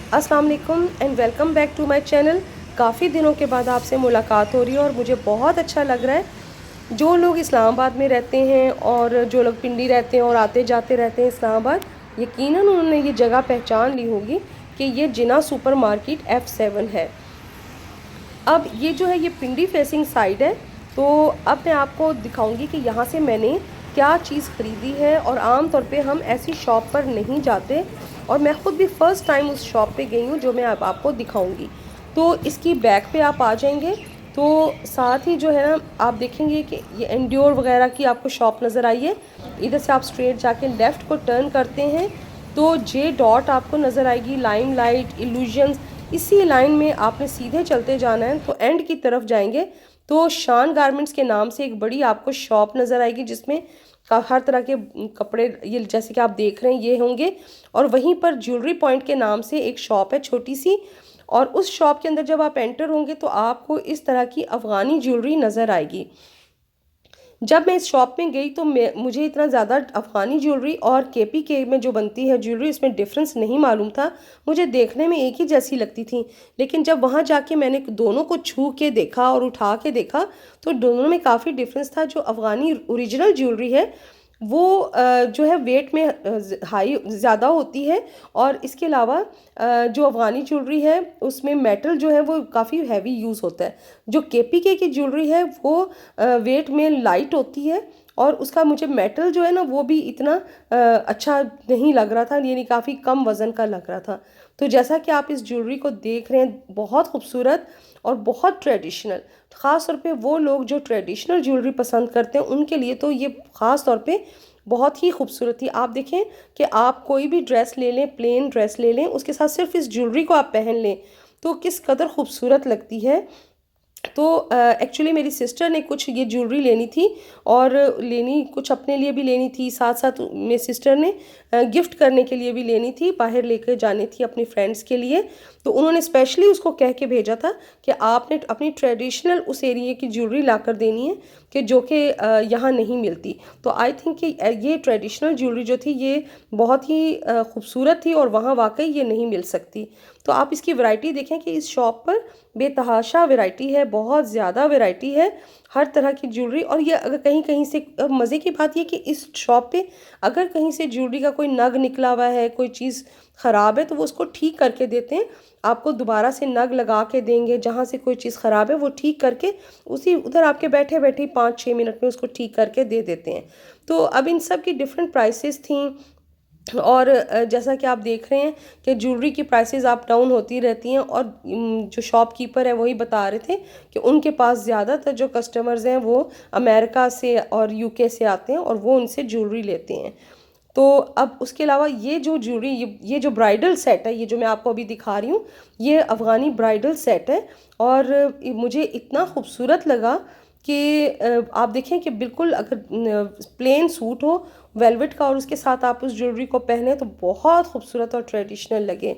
अस्सलाम वालेकुम and welcome back to my channel. काफ़ी दिनों के बाद आपसे मुलाकात हो रही है और मुझे बहुत अच्छा लग रहा है। जो लोग इस्लामाबाद में रहते हैं और जो लोग पिंडी रहते हैं और आते जाते रहते हैं इस्लामाबाद, यकीनन उन्होंने ये जगह पहचान ली होगी कि ये जिना सुपर मार्केट F7 है। अब ये जो है ये पिंडी फेसिंग साइड है। तो अब मैं आपको दिखाऊंगी कि यहाँ से मैंने क्या चीज़ ख़रीदी है। और आम तौर पे हम ऐसी शॉप पर नहीं जाते और मैं ख़ुद भी फ़र्स्ट टाइम उस शॉप पे गई हूँ जो मैं अब आपको दिखाऊंगी। तो इसकी बैक पे आप आ जाएंगे तो साथ ही जो है ना आप देखेंगे कि ये एंड्योर वगैरह की आपको शॉप नज़र आई है। इधर से आप स्ट्रेट जाके लेफ़्ट को टर्न करते हैं तो जे डॉट आपको नज़र आएगी, लाइम लाइट, इल्यूजन्स। इसी लाइन में आपने सीधे चलते जाना है तो एंड की तरफ जाएंगे तो शान गारमेंट्स के नाम से एक बड़ी आपको शॉप नज़र आएगी जिसमें हर तरह के कपड़े ये जैसे कि आप देख रहे हैं ये होंगे। और वहीं पर ज्वेलरी पॉइंट के नाम से एक शॉप है छोटी सी। और उस शॉप के अंदर जब आप एंटर होंगे तो आपको इस तरह की अफ़गानी ज्वेलरी नज़र आएगी। जब मैं इस शॉप में गई तो मुझे इतना ज़्यादा अफ़गानी ज्वेलरी और KPK में जो बनती है ज्वेलरी इसमें डिफरेंस नहीं मालूम था। मुझे देखने में एक ही जैसी लगती थी, लेकिन जब वहाँ जाके मैंने दोनों को छू के देखा और उठा के देखा तो दोनों में काफ़ी डिफरेंस था। जो अफ़गानी ओरिजिनल ज्वेलरी है वो जो है वेट में हाई ज़्यादा होती है। और इसके अलावा जो अफ़गानी ज्वेलरी है उसमें मेटल जो है वो काफ़ी हैवी यूज़ होता है। जो KPK की ज्वेलरी है वो वेट में लाइट होती है और उसका मुझे मेटल जो है ना वो भी इतना अच्छा नहीं लग रहा था, यानी काफ़ी कम वज़न का लग रहा था। तो जैसा कि आप इस ज्वेलरी को देख रहे हैं, बहुत खूबसूरत और बहुत ट्रेडिशनल। ख़ास तौर पे वो लोग जो ट्रेडिशनल ज्वेलरी पसंद करते हैं उनके लिए तो ये ख़ास तौर पे बहुत ही खूबसूरत थी। आप देखें कि आप कोई भी ड्रेस ले लें, प्लेन ड्रेस ले लें, उसके साथ सिर्फ इस ज्वेलरी को आप पहन लें तो किस कदर खूबसूरत लगती है। तो एक्चुअली मेरी सिस्टर ने कुछ ये ज्वेलरी लेनी थी और लेनी कुछ अपने लिए भी लेनी थी, साथ साथ मेरी सिस्टर ने गिफ्ट करने के लिए भी लेनी थी, बाहर लेकर जानी थी अपनी फ्रेंड्स के लिए। तो उन्होंने स्पेशली उसको कह के भेजा था कि आपने अपनी ट्रेडिशनल उस एरिए की ज्वेलरी ला कर देनी है कि जो कि यहाँ नहीं मिलती। तो आई थिंक कि ये ट्रेडिशनल ज्वेलरी जो थी ये बहुत ही खूबसूरत थी और वहाँ वाकई ये नहीं मिल सकती। तो आप इसकी वैरायटी देखें कि इस शॉप पर बेतहाशा वैरायटी है, बहुत ज़्यादा वैरायटी है हर तरह की ज्वेलरी। और ये अगर कहीं कहीं से मज़े की बात ये कि इस शॉप पे अगर कहीं से ज्वेलरी का कोई नग निकला हुआ है, कोई चीज़ ख़राब है तो वो उसको ठीक करके देते हैं। आपको दोबारा से नग लगा के देंगे, जहाँ से कोई चीज़ ख़राब है वो ठीक करके उसी उधर आपके बैठे बैठे 5-6 मिनट में उसको ठीक करके दे देते हैं। तो अब इन सब की डिफरेंट प्राइसेस थी। और जैसा कि आप देख रहे हैं कि ज्वेलरी की प्राइसेस अप डाउन होती रहती हैं। और जो शॉपकीपर है वही बता रहे थे कि उनके पास ज़्यादातर जो कस्टमर्स हैं वो अमेरिका से और UK से आते हैं और वो उनसे ज्वेलरी लेते हैं। तो अब उसके अलावा ये जो ज्वेलरी ये जो ब्राइडल सेट है, ये जो मैं आपको अभी दिखा रही हूँ, ये अफ़गानी ब्राइडल सेट है। और मुझे इतना खूबसूरत लगा कि आप देखें कि बिल्कुल अगर प्लेन सूट हो वेलवेट का और उसके साथ आप उस ज्वेलरी को पहने तो बहुत खूबसूरत और ट्रेडिशनल लगे।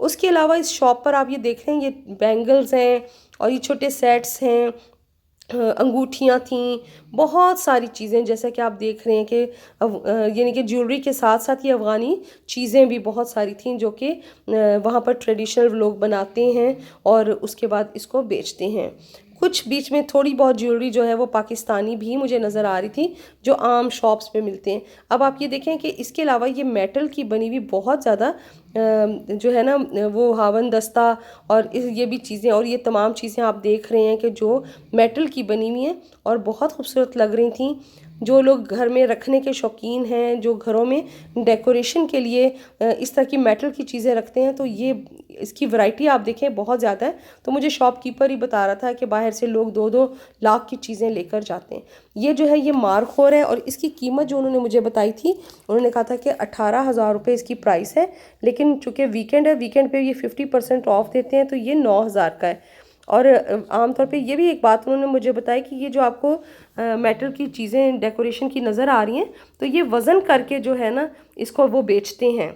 उसके अलावा इस शॉप पर आप ये देख रहे हैं ये बैंगल्स हैं और ये छोटे सेट्स हैं, अंगूठियाँ थीं, बहुत सारी चीज़ें जैसा कि आप देख रहे हैं कि यानी कि ज्वेलरी के साथ साथ ये अफ़गानी चीज़ें भी बहुत सारी थीं जो कि वहाँ पर ट्रेडिशनल लोग बनाते हैं और उसके बाद इसको बेचते हैं। कुछ बीच में थोड़ी बहुत ज्वेलरी जो है वो पाकिस्तानी भी मुझे नज़र आ रही थी जो आम शॉप्स पे मिलते हैं। अब आप ये देखें कि इसके अलावा ये मेटल की बनी हुई बहुत ज़्यादा जो है ना वो हावन दस्ता और ये भी चीज़ें और ये तमाम चीज़ें आप देख रहे हैं कि जो मेटल की बनी हुई हैं और बहुत खूबसूरत लग रही थी। जो लोग घर में रखने के शौकीन हैं, जो घरों में डेकोरेशन के लिए इस तरह की मेटल की चीज़ें रखते हैं, तो ये इसकी वैरायटी आप देखें बहुत ज़्यादा है। तो मुझे शॉपकीपर ही बता रहा था कि बाहर से लोग 2-2 लाख की चीज़ें लेकर जाते हैं। ये जो है ये मारखोर है और इसकी कीमत जो उन्होंने मुझे बताई थी, उन्होंने कहा था कि 18,000 रुपये इसकी प्राइस है। लेकिन चूँकि वीकेंड है, वीकेंड पे ये 50% ऑफ देते हैं तो ये 9,000 का है। और आमतौर पे ये भी एक बात उन्होंने मुझे बताई कि ये जो आपको मेटल की चीज़ें डेकोरेशन की नज़र आ रही हैं तो ये वज़न करके जो है ना इसको वो बेचते हैं,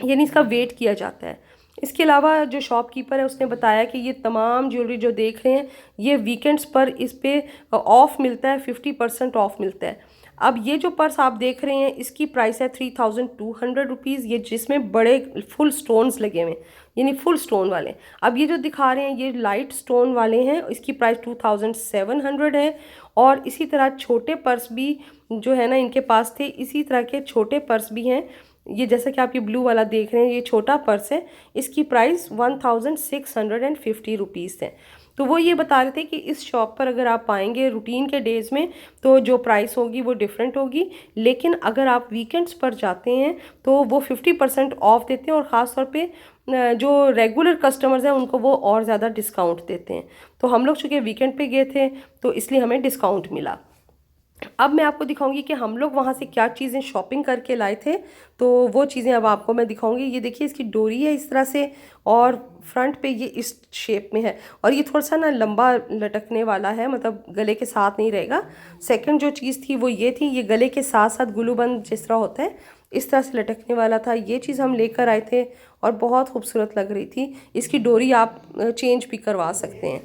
यानी इसका वेट किया जाता है। इसके अलावा जो शॉपकीपर है उसने बताया कि ये तमाम ज्वेलरी जो देख रहे हैं ये वीकेंड्स पर इस पे ऑफ़ मिलता है, 50% ऑफ मिलता है। अब ये जो पर्स आप देख रहे हैं इसकी प्राइस है 3200 रुपीज़, ये जिसमें बड़े फुल स्टोन्स लगे हुए हैं, यानी फुल स्टोन वाले। अब ये जो दिखा रहे हैं ये लाइट स्टोन वाले हैं, इसकी प्राइस 2700 है। और इसी तरह छोटे पर्स भी जो है ना इनके पास थे, इसी तरह के छोटे पर्स भी हैं। ये जैसा कि आप ये ब्लू वाला देख रहे हैं ये छोटा पर्स है, इसकी प्राइस 1650 रुपीज़ है। तो वो ये बता रहे थे कि इस शॉप पर अगर आप आएंगे रूटीन के डेज़ में तो जो प्राइस होगी वो डिफरेंट होगी, लेकिन अगर आप वीकेंड्स पर जाते हैं तो वो 50% ऑफ देते हैं और ख़ास तौर पे जो रेगुलर कस्टमर्स हैं उनको वो और ज़्यादा डिस्काउंट देते हैं। तो हम लोग चूँकि वीकेंड पे गए थे तो इसलिए हमें डिस्काउंट मिला। अब मैं आपको दिखाऊंगी कि हम लोग वहाँ से क्या चीज़ें शॉपिंग करके लाए थे, तो वो चीज़ें अब आपको मैं दिखाऊंगी। ये देखिए इसकी डोरी है इस तरह से और फ्रंट पे ये इस शेप में है और ये थोड़ा सा ना लंबा लटकने वाला है, मतलब गले के साथ नहीं रहेगा। सेकंड जो चीज़ थी वो ये थी, ये गले के साथ साथ गुलूबंद जिस तरह होता है इस तरह से लटकने वाला था। ये चीज़ हम लेकर आए थे और बहुत खूबसूरत लग रही थी। इसकी डोरी आप चेंज भी करवा सकते हैं।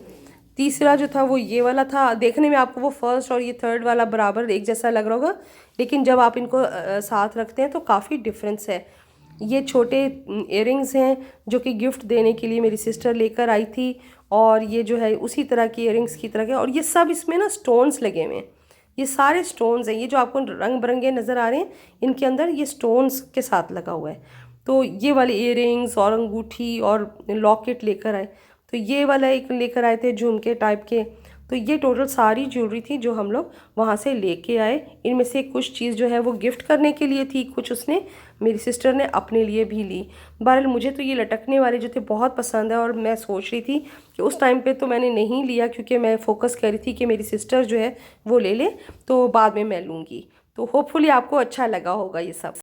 तीसरा जो था वो ये वाला था, देखने में आपको वो फर्स्ट और ये थर्ड वाला बराबर एक जैसा लग रहा होगा, लेकिन जब आप इनको साथ रखते हैं तो काफ़ी डिफरेंस है। ये छोटे इयररिंग्स हैं जो कि गिफ्ट देने के लिए मेरी सिस्टर लेकर आई थी, और ये जो है उसी तरह की इयररिंग्स की तरह के, और ये सब इसमें ना स्टोन्स लगे हुए हैं। ये सारे स्टोन्स हैं, ये जो आपको रंग बिरंगे नज़र आ रहे हैं इनके अंदर ये स्टोन्स के साथ लगा हुआ है। तो ये वाले इयररिंग्स और अंगूठी और लॉकेट लेकर आए। तो ये वाला एक लेकर आए थे झुमके टाइप के। तो ये टोटल सारी ज्वेलरी थी जो हम लोग वहाँ से लेके आए। इनमें से कुछ चीज़ जो है वो गिफ्ट करने के लिए थी, कुछ उसने मेरी सिस्टर ने अपने लिए भी ली। बहरहाल मुझे तो ये लटकने वाले जो थे बहुत पसंद है और मैं सोच रही थी कि उस टाइम पे तो मैंने नहीं लिया क्योंकि मैं फोकस कर रही थी कि मेरी सिस्टर जो है वो ले ले, तो बाद में मैं लूँगी। तो होपफुली आपको अच्छा लगा होगा ये सब।